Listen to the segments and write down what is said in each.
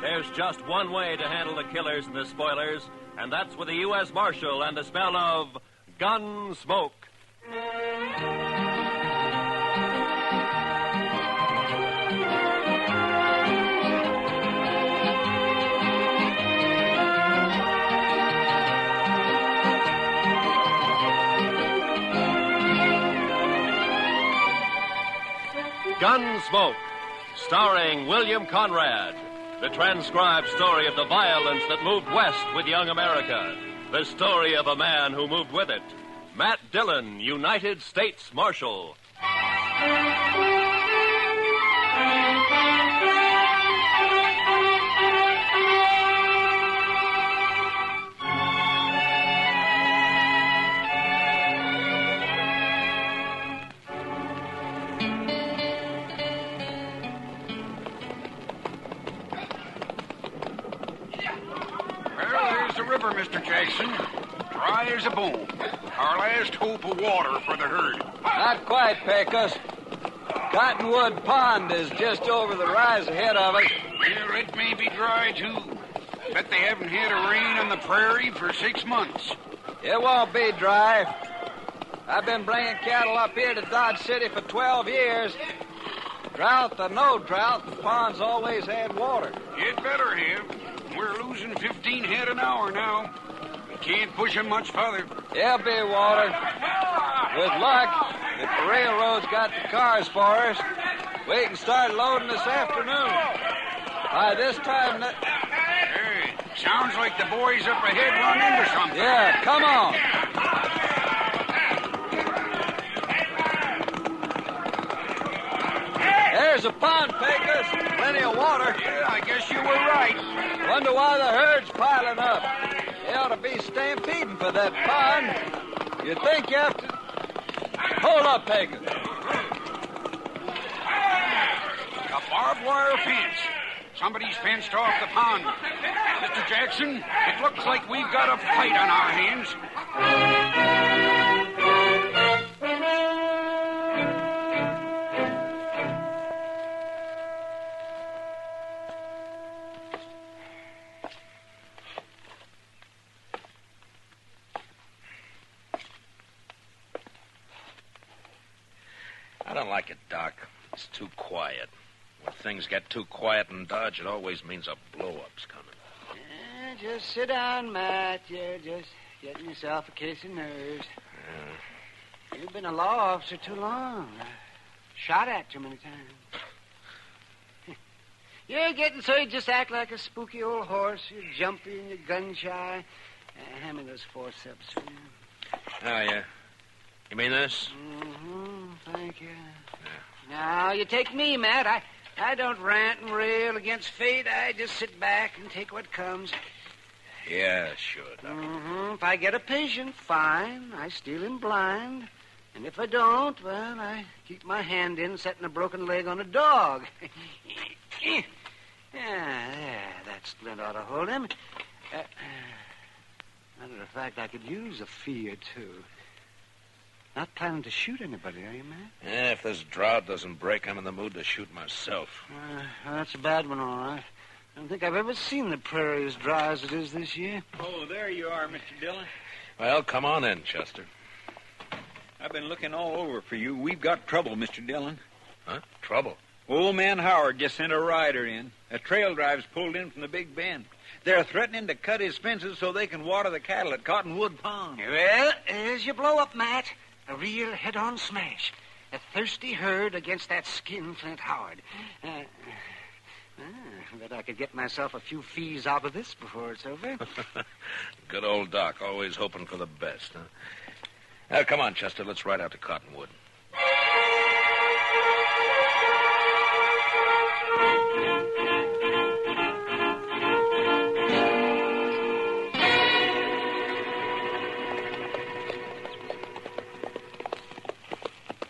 There's just one way to handle the killers and the spoilers, and that's with a U.S. Marshal and the smell of gun smoke. Gunsmoke, starring William Conrad. The transcribed story of the violence that moved west with young America. The story of a man who moved with it. Matt Dillon, United States Marshal. Mr. Jackson, dry as a bone. Our last hope of water for the herd. Not quite, Pecos. Cottonwood Pond is just over the rise ahead of us. Well, it may be dry, too. Bet they haven't had a rain on the prairie for 6 months. It won't be dry. I've been bringing cattle up here to Dodge City for 12 years. Drought or no drought, the pond's always had water. It better have. We're losing 15 head an hour now. We can't push them much further. There'll be water. With luck, if the railroad's got the cars for us, we can start loading this afternoon. By this time... Hey, sounds like the boys up ahead run into something. Yeah, come on. There's a pond, Pecos. Plenty of water. Yeah, I guess you were right. Wonder why the herd's piling up. They ought to be stampeding for that pond. You'd think you have to... Hold up, Pecos. A barbed wire fence. Somebody's fenced off the pond. Mr. Jackson, it looks like we've got a fight on our hands. I don't like it, Doc. It's too quiet. When things get too quiet in Dodge, it always means a blow-up's coming. Just sit down, Matt. You're just getting yourself a case of nerves. You've been a law officer too long. Shot at too many times. You're getting so you just act like a spooky old horse. You're jumpy and you're gun-shy. Hand me those forceps, will you? Oh, yeah. You mean this? Mm-hmm. Thank you. Yeah. Now, you take me, Matt. I don't rant and rail against fate. I just sit back and take what comes. Yeah, sure, Doc. Mm-hmm. If I get a patient, fine. I steal him blind. And if I don't, well, I keep my hand in setting a broken leg on a dog. Yeah, there. That splint ought to hold him. Matter of fact, I could use a fee or two. Not planning to shoot anybody, are you, Matt? Yeah, if this drought doesn't break, I'm in the mood to shoot myself. That's a bad one, all right. I don't think I've ever seen the prairie as dry as it is this year. Oh, there you are, Mr. Dillon. Well, come on in, Chester. I've been looking all over for you. We've got trouble, Mr. Dillon. Huh? Trouble? Old man Howard just sent a rider in. A trail drive's pulled in from the Big Bend. They're threatening to cut his fences so they can water the cattle at Cottonwood Pond. Well, there's your blow-up, Matt. A real head-on smash. A thirsty herd against that skinflint Howard. Bet I could get myself a few fees out of this before it's over. Good old Doc, always hoping for the best, huh? Now, come on, Chester, let's ride out to Cottonwood.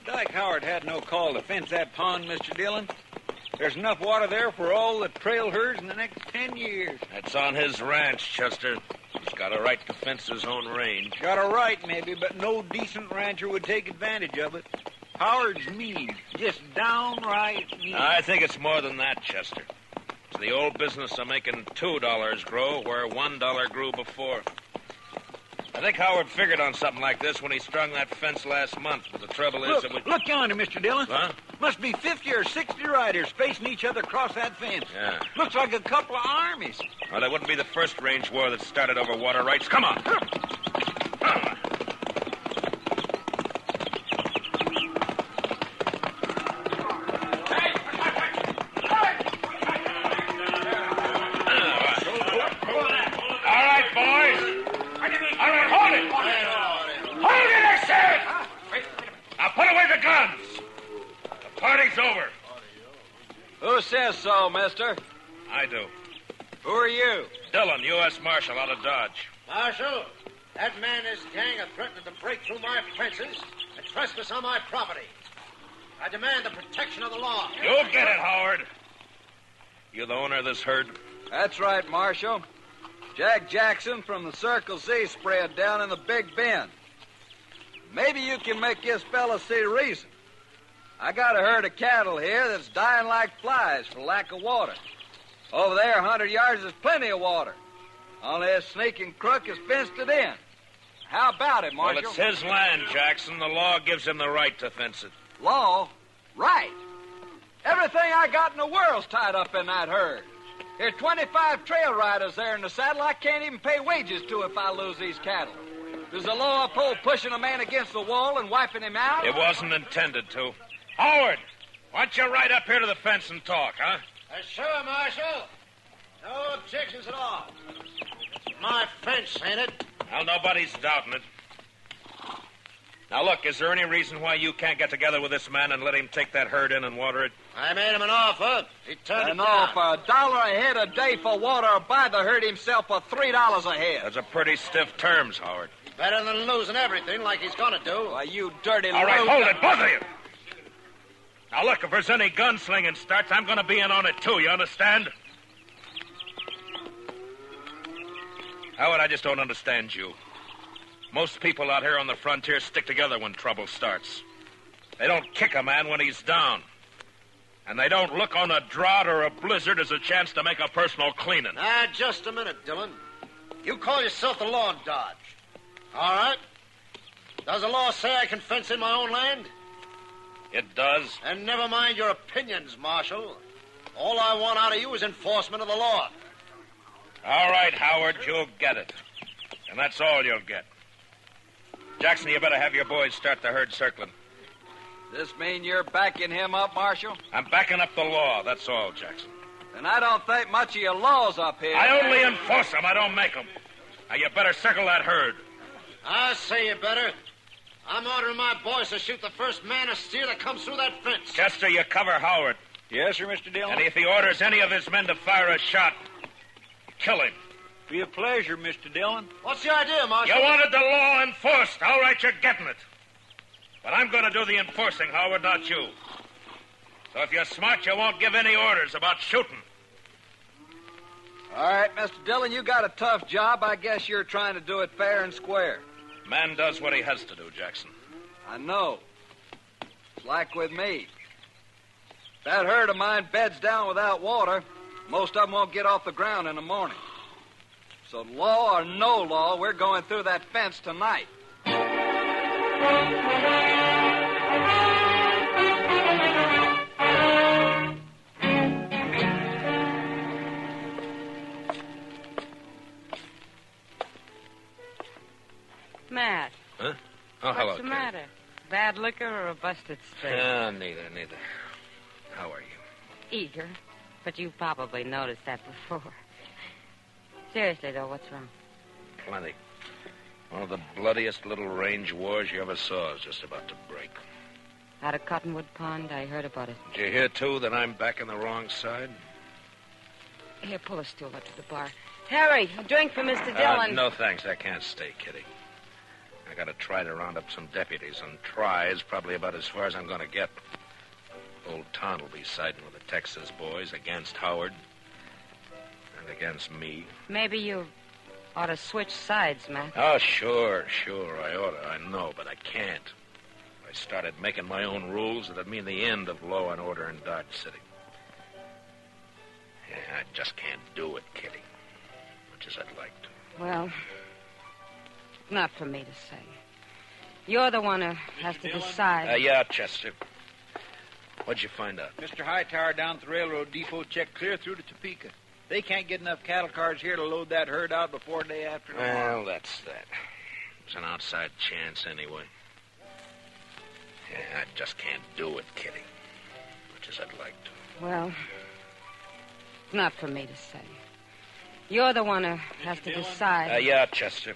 Dyke Howard had no call to fence that pond, Mr. Dillon. There's enough water there for all the trail herds in the next 10 years. That's on his ranch, Chester. He's got a right to fence his own range. Got a right, maybe, but no decent rancher would take advantage of it. Howard's mean. Just downright mean. I think it's more than that, Chester. It's the old business of making $2 grow where $1 grew before. I think Howard figured on something like this when he strung that fence last month, but the trouble is that we... Look yonder, Mr. Dillon. Huh? Must be 50 or 60 riders facing each other across that fence. Yeah. Looks like a couple of armies. Well, that wouldn't be the first range war that started over water rights. Come on. Over. Who says so, mister? I do. Who are you? Dillon, U.S. Marshal out of Dodge. Marshal, that man and his gang are threatening to break through my fences and trespass on my property. I demand the protection of the law. You'll get it, Howard. You the owner of this herd? That's right, Marshal. Jack Jackson from the Circle Z spread down in the Big Bend. Maybe you can make this fella see reason. I got a herd of cattle here that's dying like flies for lack of water. Over there, 100 yards, there's plenty of water. Only this sneaking crook has fenced it in. How about it, Marshal? Well, it's his land, Jackson. The law gives him the right to fence it. Law? Right. Everything I got in the world's tied up in that herd. There's 25 trail riders there in the saddle I can't even pay wages to if I lose these cattle. Does the law uphold pushing a man against the wall and wiping him out? It wasn't intended to. Howard, why don't you ride up here to the fence and talk, huh? Sure, Marshal. No objections at all. It's my fence, ain't it? Well, nobody's doubting it. Now, look, is there any reason why you can't get together with this man and let him take that herd in and water it? I made him an offer. He turned it down. An offer, $1 a head a day for water, or buy the herd himself for $3 a head. That's a pretty stiff terms, Howard. Better than losing everything like he's gonna do. Why, you dirty All right, low- hold it, both of you. Now, look, if there's any gunslinging starts, I'm going to be in on it, too, you understand? Howard, I just don't understand you. Most people out here on the frontier stick together when trouble starts. They don't kick a man when he's down. And they don't look on a drought or a blizzard as a chance to make a personal cleaning. Just a minute, Dillon. You call yourself the law in Dodge. All right. Does the law say I can fence in my own land? It does. And never mind your opinions, Marshal. All I want out of you is enforcement of the law. All right, Howard, you'll get it. And that's all you'll get. Jackson, you better have your boys start the herd circling. This mean you're backing him up, Marshal? I'm backing up the law, that's all, Jackson. Then I don't think much of your laws up here. I only enforce them, I don't make them. Now, you better circle that herd. I say you better. I'm ordering my boys to shoot the first man or steer that comes through that fence. Chester, you cover Howard. Yes, sir, Mr. Dillon. And if he orders any of his men to fire a shot, kill him. Be a pleasure, Mr. Dillon. What's the idea, Marshal? You wanted the law enforced. All right, you're getting it. But I'm going to do the enforcing, Howard, not you. So if you're smart, you won't give any orders about shooting. All right, Mr. Dillon, you got a tough job. I guess you're trying to do it fair and square. Man does what he has to do, Jackson. I know. It's like with me. If that herd of mine beds down without water, most of them won't get off the ground in the morning. So law or no law, we're going through that fence tonight. Matt. Huh? Oh, hello, What's the Kate. matter? Bad liquor or a busted streak? Neither. How are you? Eager. But you probably noticed that before. Seriously, though, what's wrong? Plenty. One of the bloodiest little range wars you ever saw is just about to break. Out of Cottonwood Pond, I heard about it. Did you hear, too, that I'm back on the wrong side? Here, pull a stool up to the bar. Harry, a drink for Mr. Dillon. No, thanks. I can't stay, Kitty. I got to try to round up some deputies, and try is probably about as far as I'm going to get. Old Ton will be siding with the Texas boys against Howard and against me. Maybe you ought to switch sides, Matt. Oh, sure. I ought to. I know, but I can't. If I started making my own rules, it'd mean the end of law and order in Dodge City. I just can't do it, Kitty. Much as I'd like to. Well, not for me to say. You're the one who has to decide. Yeah, Chester. What'd you find out? Mr. Hightower down at the railroad depot checked clear through to Topeka. They can't get enough cattle cars here to load that herd out before day after tomorrow. Well, that's that. It's an outside chance anyway. Yeah, I just can't do it, Kitty. Much as I'd like to. Well, not for me to say. You're the one who has to decide. Yeah, Chester.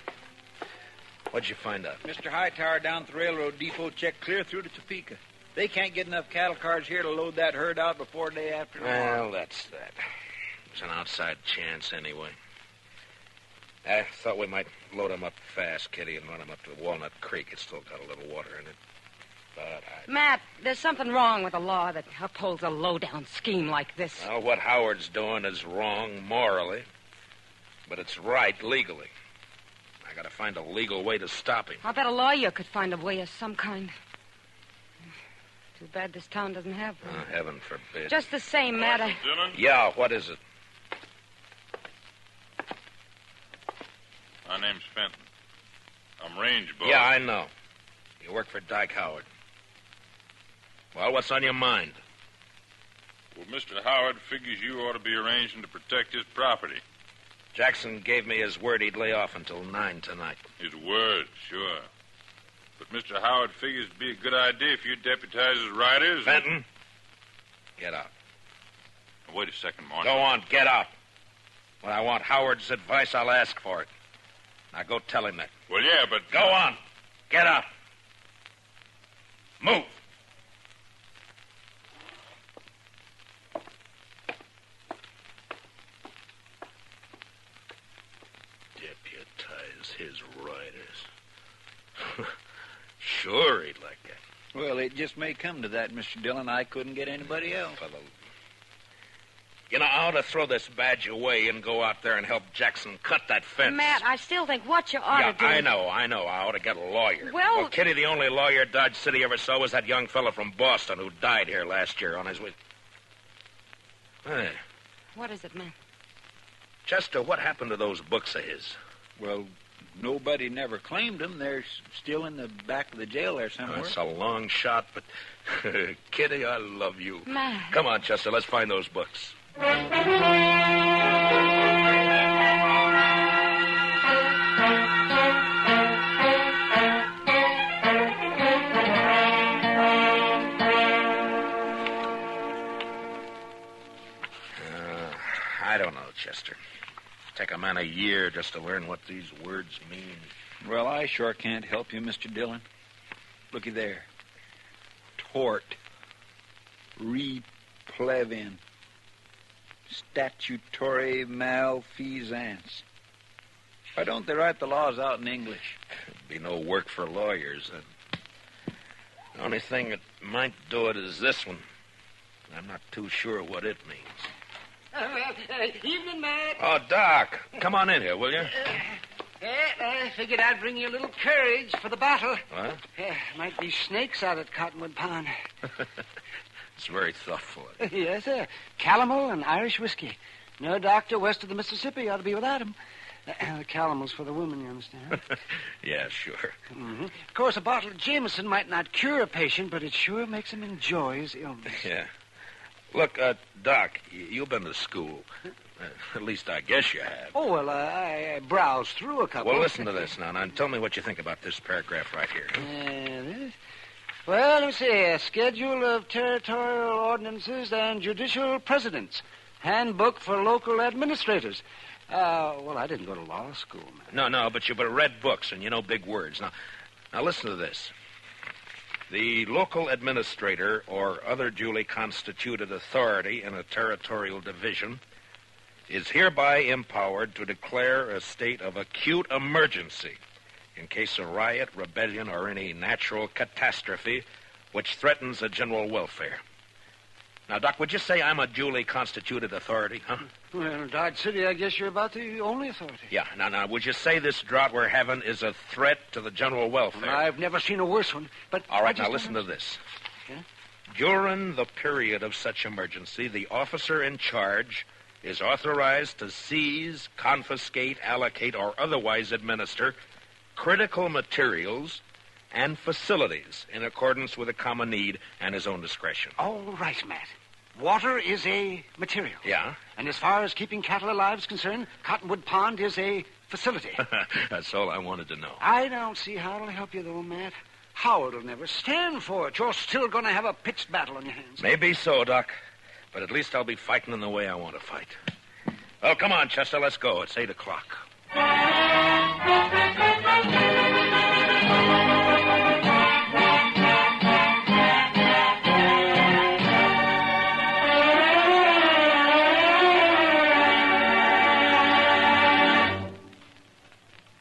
What'd you find out? Mr. Hightower down at the railroad depot checked clear through to Topeka. They can't get enough cattle cars here to load that herd out before day after tomorrow. Well, that's that. It's an outside chance anyway. I thought we might load them up fast, Kitty, and run them up to Walnut Creek. It's still got a little water in it. But Matt, there's something wrong with the law that upholds a low-down scheme like this. Well, what Howard's doing is wrong morally, but it's right legally. I gotta find a legal way to stop him. I bet a lawyer could find a way of some kind. Too bad this town doesn't have one. Oh, heaven forbid. Just the same, Matt, Dillon? Yeah, what is it? My name's Fenton. I'm range boss. Yeah, I know. You work for Dyke Howard. Well, what's on your mind? Well, Mr. Howard figures you ought to be arranging to protect his property. Jackson gave me his word he'd lay off until 9 tonight. His word, sure. But Mr. Howard figures it'd be a good idea if you deputize his riders. Fenton, get out. Wait a second, Martin. Go on, get out. When I want Howard's advice, I'll ask for it. Now go tell him that. Well, yeah, but... Go on. Get out. Move. Deputize his riders. Sure, he'd like that. Well, it just may come to that, Mr. Dillon. I couldn't get anybody else. You know, I ought to throw this badge away and go out there and help Jackson cut that fence. Matt, I still think what you ought to do... I know. I ought to get a lawyer. Well, Kitty, the only lawyer Dodge City ever saw was that young fellow from Boston who died here last year on his way... Hey, what is it, Matt? Chester, what happened to those books of his? Well, nobody never claimed them. They're still in the back of the jail there somewhere. That's a long shot, but... Kitty, I love you. Matt. Come on, Chester, let's find those books. I don't know, Chester. Take a man a year just to learn what these words mean. Well, I sure can't help you, Mr. Dillon. Looky there. Tort. Replevin. Statutory malfeasance. Why don't they write the laws out in English? Be no work for lawyers. The only thing that might do it is this one. I'm not too sure what it means. Evening, Matt. Oh, Doc, come on in here, will you? I figured I'd bring you a little courage for the battle. What? Might be snakes out at Cottonwood Pond. It's very thoughtful. Yes, sir. Calomel and Irish whiskey. No doctor west of the Mississippi ought to be without him. The calomel's for the women, you understand? Yeah, sure. Mm-hmm. Of course, a bottle of Jameson might not cure a patient, but it sure makes him enjoy his illness. Yeah. Look, Doc, you've been to school. At least I guess you have. Oh, well, I browsed through a couple. Well, listen to this now, and tell me what you think about this paragraph right here. This? Well, let me see. A schedule of territorial ordinances and judicial precedents. Handbook for local administrators. Well, I didn't go to law school, man. No, but you've read books, and you know big words. Now listen to this. The local administrator or other duly constituted authority in a territorial division is hereby empowered to declare a state of acute emergency in case of riot, rebellion, or any natural catastrophe which threatens the general welfare. Now, Doc, would you say I'm a duly constituted authority, huh? Well, Dodge City, I guess you're about the only authority. Yeah. Now, would you say this drought we're having is a threat to the general welfare? Well, I've never seen a worse one, but... All right, now listen to this. Yeah? During the period of such emergency, the officer in charge is authorized to seize, confiscate, allocate, or otherwise administer critical materials and facilities in accordance with a common need and his own discretion. All right, Matt. Water is a material. Yeah? And as far as keeping cattle alive is concerned, Cottonwood Pond is a facility. That's all I wanted to know. I don't see how it'll help you, though, Matt. Howard will never stand for it. You're still going to have a pitched battle on your hands. Maybe so, Doc. But at least I'll be fighting in the way I want to fight. Well, come on, Chester, let's go. It's 8 o'clock.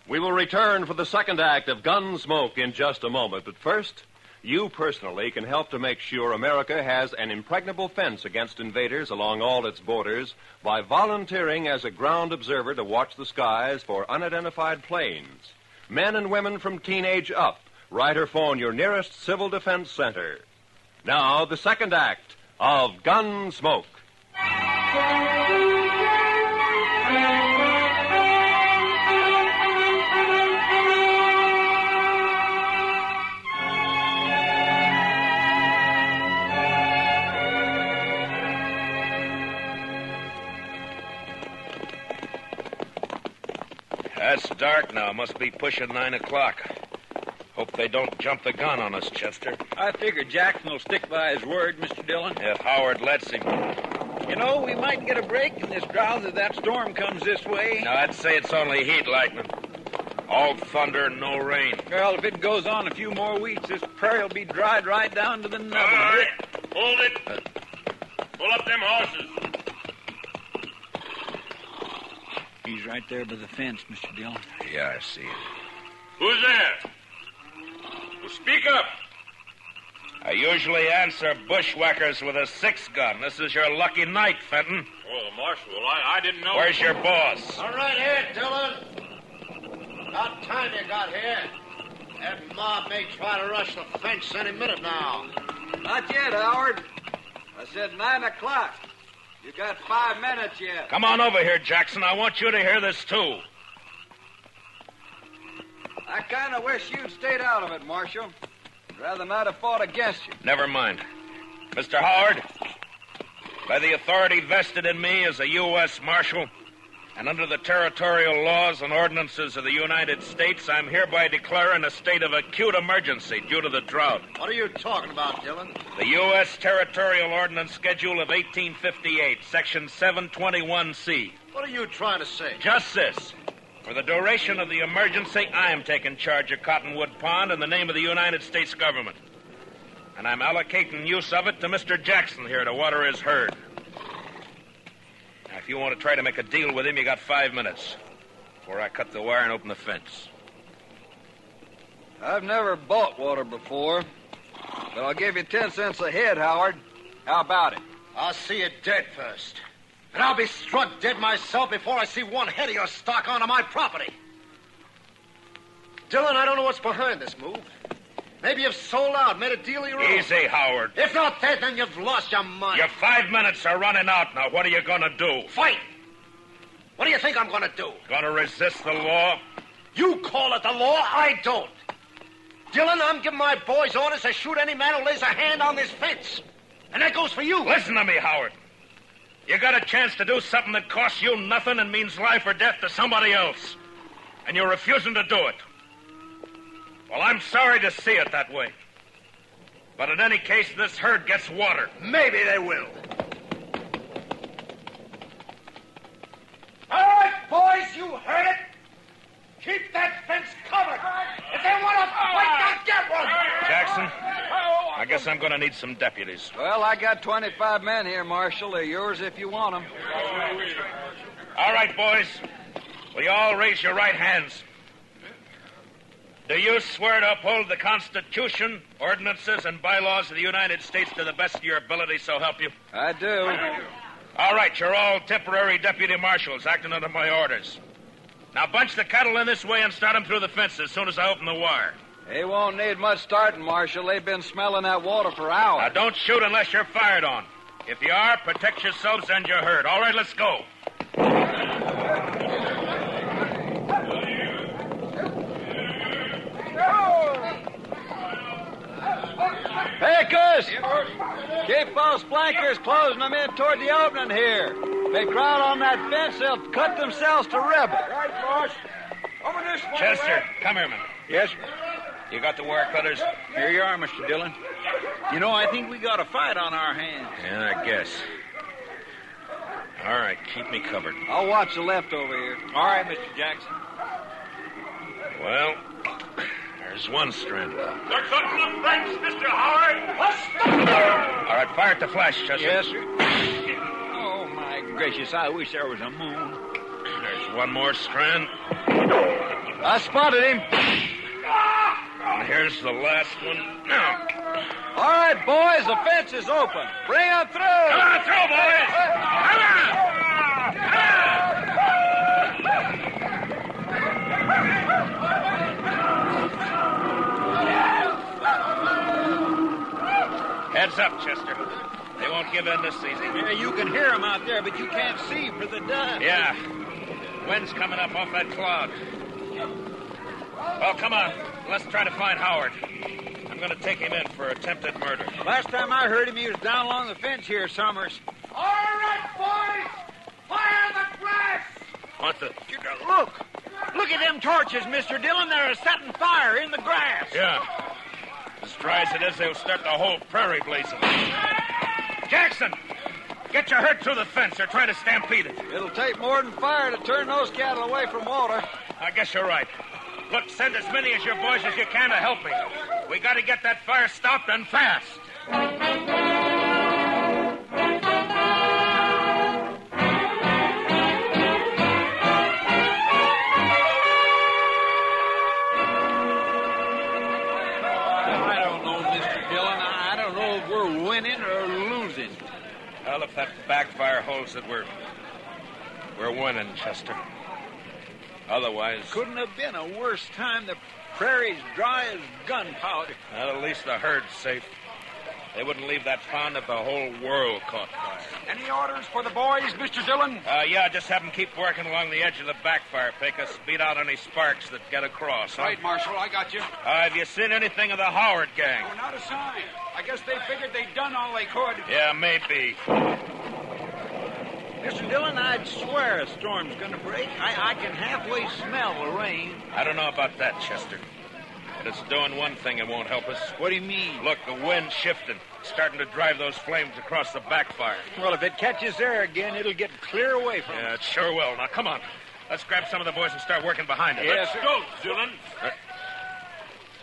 We will return for the second act of Gunsmoke in just a moment. But first, you personally can help to make sure America has an impregnable fence against invaders along all its borders by volunteering as a ground observer to watch the skies for unidentified planes. Men and women from teenage up, write or phone your nearest Civil Defense Center. Now, the second act of Gunsmoke. It's dark now. Must be pushing 9 o'clock. Hope they don't jump the gun on us, Chester. I figure Jackson will stick by his word, Mr. Dillon. If Howard lets him. You know, we might get a break in this drought if that storm comes this way. No, I'd say it's only heat lightning. All thunder, no rain. Well, if it goes on a few more weeks, this prairie will be dried right down to the nub. All right, hold it. Pull up them horses. He's right there by the fence, Mr. Dillon. Yeah, I see it. Who's there? Well, speak up. I usually answer bushwhackers with a 6-gun. This is your lucky night, Fenton. Oh, Marshal, I didn't know. Where's your boss? All right, here, Dillon. About time you got here. That mob may try to rush the fence any minute now. Not yet, Howard. I said 9 o'clock. You got 5 minutes yet. Come on over here, Jackson. I want you to hear this, too. I kind of wish you'd stayed out of it, Marshal. I'd rather not have fought against you. Never mind. Mr. Howard, by the authority vested in me as a U.S. Marshal, and under the territorial laws and ordinances of the United States, I'm hereby declaring a state of acute emergency due to the drought. What are you talking about, Dillon? The U.S. Territorial Ordinance Schedule of 1858, Section 721C. What are you trying to say? Just this. For the duration of the emergency, I am taking charge of Cottonwood Pond in the name of the United States government. And I'm allocating use of it to Mr. Jackson here to water his herd. Now, if you want to try to make a deal with him, you got 5 minutes before I cut the wire and open the fence. I've never bought water before, but I'll give you 10 cents a head, Howard. How about it? I'll see you dead first. And I'll be struck dead myself before I see one head of your stock onto my property. Dillon, I don't know what's behind this move. Maybe you've sold out, made a deal of your own. Easy, Howard. If not that, then you've lost your mind. Your 5 minutes are running out now. What are you going to do? Fight! What do you think I'm going to do? Going to resist the law? You call it the law, I don't. Dillon, I'm giving my boys orders to shoot any man who lays a hand on this fence. And that goes for you. Listen to me, Howard. You got a chance to do something that costs you nothing and means life or death to somebody else. And you're refusing to do it. Well, I'm sorry to see it that way. But in any case, this herd gets water. Maybe they will. All right, boys, you heard it. Keep that fence covered. If they want to fight, they'll get one. Jackson, I guess I'm going to need some deputies. Well, I got 25 men here, Marshal. They're yours if you want them. All right, boys. Will you all raise your right hands? Do you swear to uphold the Constitution, ordinances, and bylaws of the United States to the best of your ability, so help you? I do. All right, you're all temporary deputy marshals acting under my orders. Now bunch the cattle in this way and start them through the fence as soon as I open the wire. They won't need much starting, Marshal. They've been smelling that water for hours. Now don't shoot unless you're fired on. If you are, protect yourselves and your herd. All right, let's go. Hey, Gus! Keep those flankers closing them in toward the opening here. If they crowd on that fence, they'll cut themselves to ribbon. Right, boss. Over this way. Chester, come here, man. Yes, You got the wire cutters? here you are, Mr. Dillon. You know, I think we got a fight on our hands. Yeah, I guess. All right, keep me covered. I'll watch the left over here. All right, Mr. Jackson. Well, there's one strand. They're cutting the fence, Mr. Howard. All right, fire at the flash, Chester. Yes, sir. Oh, my gracious, I wish there was a moon. There's one more strand. I spotted him. And here's the last one. Now. All right, boys, the fence is open. Bring them through. Come on, through, boys! Come on! Heads up, Chester. They won't give in this season. Yeah, you can hear them out there, but you can't see for the dust. Yeah. Wind's coming up off that cloud. Well, come on. Let's try to find Howard. I'm going to take him in for attempted murder. Last time I heard him, he was down along the fence here, Summers. All right, boys. Fire the grass. What the? Look! Look at them torches, Mr. Dillon. They're setting fire in the grass. Yeah. As dry as it is, they'll start the whole prairie blazing. Jackson! Get your herd through the fence. They're trying to stampede it. It'll take more than fire to turn those cattle away from water. I guess you're right. Look, send as many of your boys as you can to help me. We got to get that fire stopped and fast. I don't know, Mr. Dillon. I don't know if we're winning or losing. Well, if that backfire holds it, we're winning, Chester. Otherwise, Couldn't have been a worse time. The prairie's dry as gunpowder. well, at least the herd's safe. They wouldn't leave that pond if the whole world caught fire. Any orders for the boys, Mr. Dillon? Yeah, just have them keep working along the edge of the backfire, Pecos. Beat out any sparks that get across. Huh? Right, Marshal, I got you. Have you seen anything of the Howard gang? Oh, not a sign. I guess they figured they'd done all they could. Yeah, maybe. Mr. Dillon, I'd swear a storm's going to break. I can halfway smell the rain. I don't know about that, Chester. But it's doing one thing it won't help us. What do you mean? Look, the wind's shifting. Starting to drive those flames across the backfire. Well, if it catches there again, it'll get clear away from Yeah, us. it sure will. Now, come on. Let's grab some of the boys and start working behind it. Yes, sir. Go, Dillon.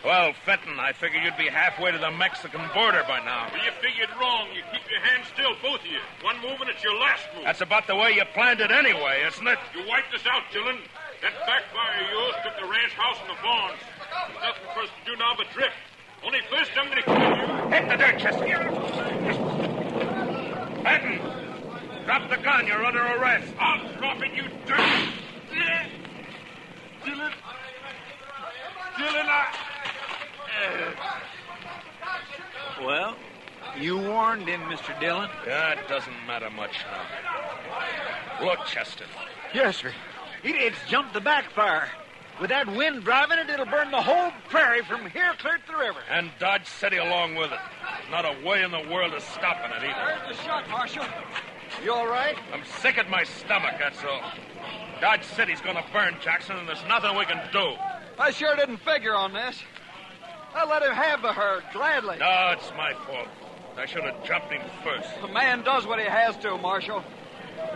Well, Fenton, I figured you'd be halfway to the Mexican border by now. Well, you figured wrong. You keep your hands still, both of you. One move and it's your last move. That's about the way you planned it anyway, isn't it? You wiped us out, Dillon. That backfire of yours took the ranch house and the barns. There's nothing for us to do now but drift. Only first I'm going to kill you. Hit the dirt, Chester. Fenton, drop the gun. You're under arrest. I'll drop it, you dirt. Dillon. Dillon, Well, you warned him, Mr. Dillon. Yeah, it doesn't matter much now. Look, Chester. Yes, sir. It's jumped the backfire. With that wind driving it, it'll burn the whole prairie from here clear to the river. And Dodge City along with it. Not a way in the world of stopping it either. There's the shot, Marshal. You all right? I'm sick at my stomach, that's all. Dodge City's gonna burn, Jackson, and there's nothing we can do. I sure didn't figure on this. I let him have the herd, gladly. No, it's my fault. I should have jumped him first. A man does what he has to, Marshal.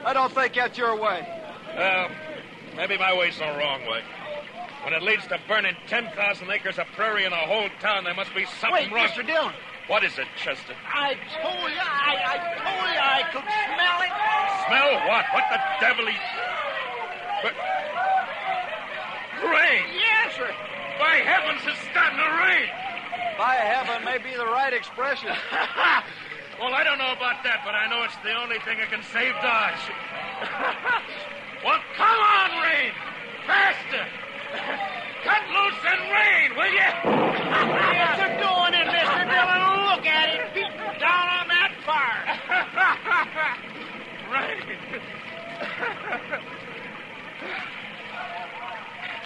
I don't think that's your way. Well, maybe my way's the wrong way. When it leads to burning 10,000 acres of prairie in a whole town, there must be something Wait, wrong. Mr. Dillon. What is it, Chester? I told you I could smell it. Smell what? What the devil? But... Rain! Yes, sir. By heavens, it's starting to rain! By heaven may be the right expression. Well, I don't know about that, but I know it's the only thing that can save Dodge. Well, come on, rain! Faster! Cut loose and rain, will you? Yes, they're doing it, Mr. Dillon. Look at it. Beating down on that fire.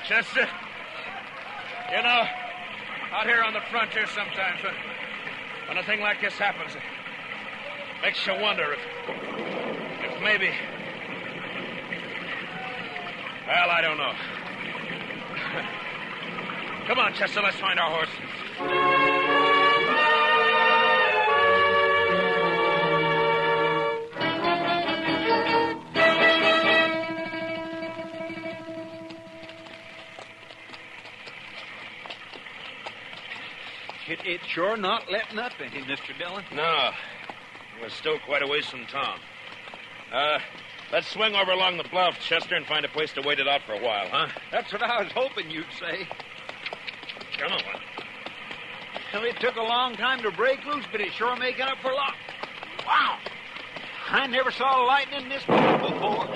Chester, you know, out here on the frontier sometimes, when a thing like this happens, it makes you wonder if maybe... Well, I don't know. Come on, Chester, let's find our horse. It's sure not letting up any, Mr. Dillon. No. We're still quite a ways from town. Let's swing over along the bluff, Chester, and find a place to wait it out for a while, huh? That's what I was hoping you'd say. Come on. Well, it took a long time to break loose, but it's sure making up for a lot. Wow! I never saw lightning this big before.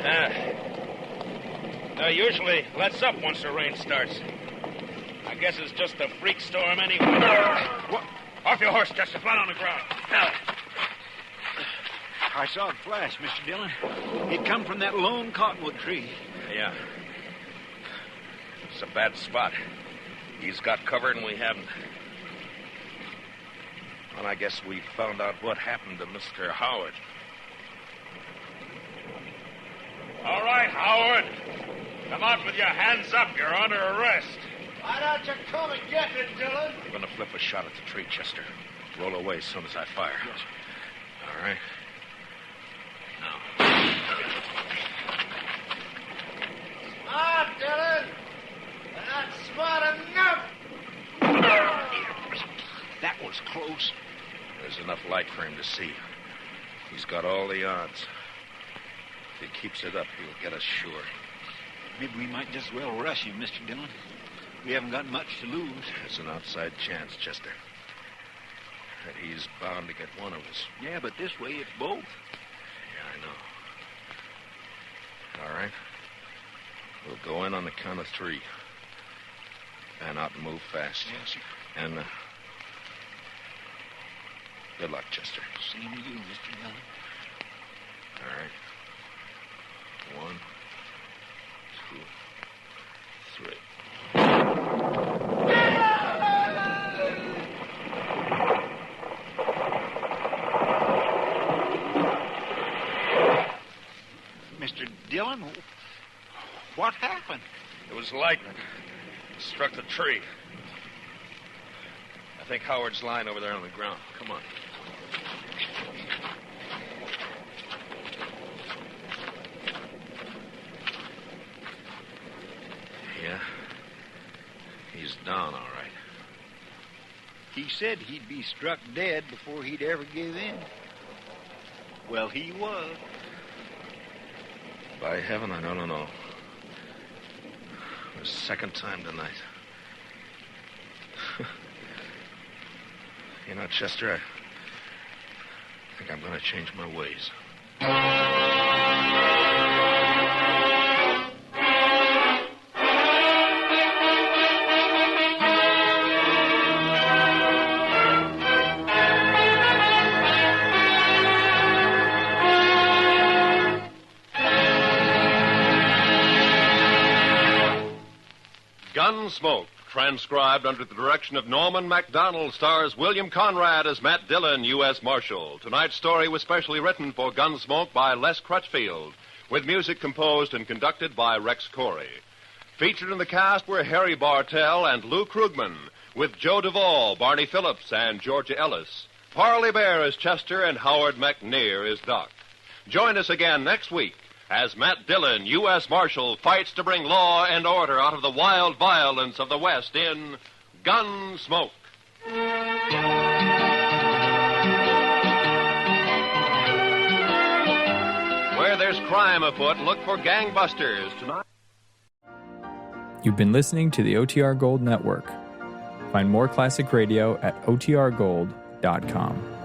Usually lets up once the rain starts. I guess it's just a freak storm anyway. What? Off your horse, Chester. Flat on the ground. Now. I saw it flash, Mr. Dillon. It come from that lone cottonwood tree. Yeah. It's a bad spot. He's got cover and we haven't. Well, I guess we found out what happened to Mr. Howard. All right, Howard. Come out with your hands up. You're under arrest. Why don't you come and get it, Dillon? I'm going to flip a shot at the tree, Chester. Roll away as soon as I fire. Yes. All right. Now. Ah, Dillon! You're not smart enough! That was close. There's enough light for him to see. He's got all the odds. If he keeps it up, he'll get us sure. Maybe we might just well rush him, Mr. Dillon. We haven't got much to lose. There's an outside chance, Chester. That he's bound to get one of us. Yeah, but this way it's both. Yeah, I know. All right. We'll go in on the count of 3. Fan out and move fast. Yes, sir. And, good luck, Chester. Same to you, Mr. Dillon. All right. 1, 2, 3. Mr. Dillon, what happened? It was lightning. It struck the tree. I think Howard's lying over there on the ground. Come on. Yeah. He's down, all right. He said he'd be struck dead before he'd ever give in. Well, he was. By heaven, I don't know. The second time tonight. You know, Chester, I think I'm going to change my ways. Gunsmoke, transcribed under the direction of Norman MacDonald, stars William Conrad as Matt Dillon, U.S. Marshal. Tonight's story was specially written for Gunsmoke by Les Crutchfield, with music composed and conducted by Rex Corey. Featured in the cast were Harry Bartell and Lou Krugman, with Joe Duvall, Barney Phillips, and Georgia Ellis. Parley Bear is Chester, and Howard McNear is Doc. Join us again next week as Matt Dillon, U.S. Marshal, fights to bring law and order out of the wild violence of the West in Gunsmoke. Where there's crime afoot, look for gangbusters tonight. You've been listening to the OTR Gold Network. Find more classic radio at otrgold.com.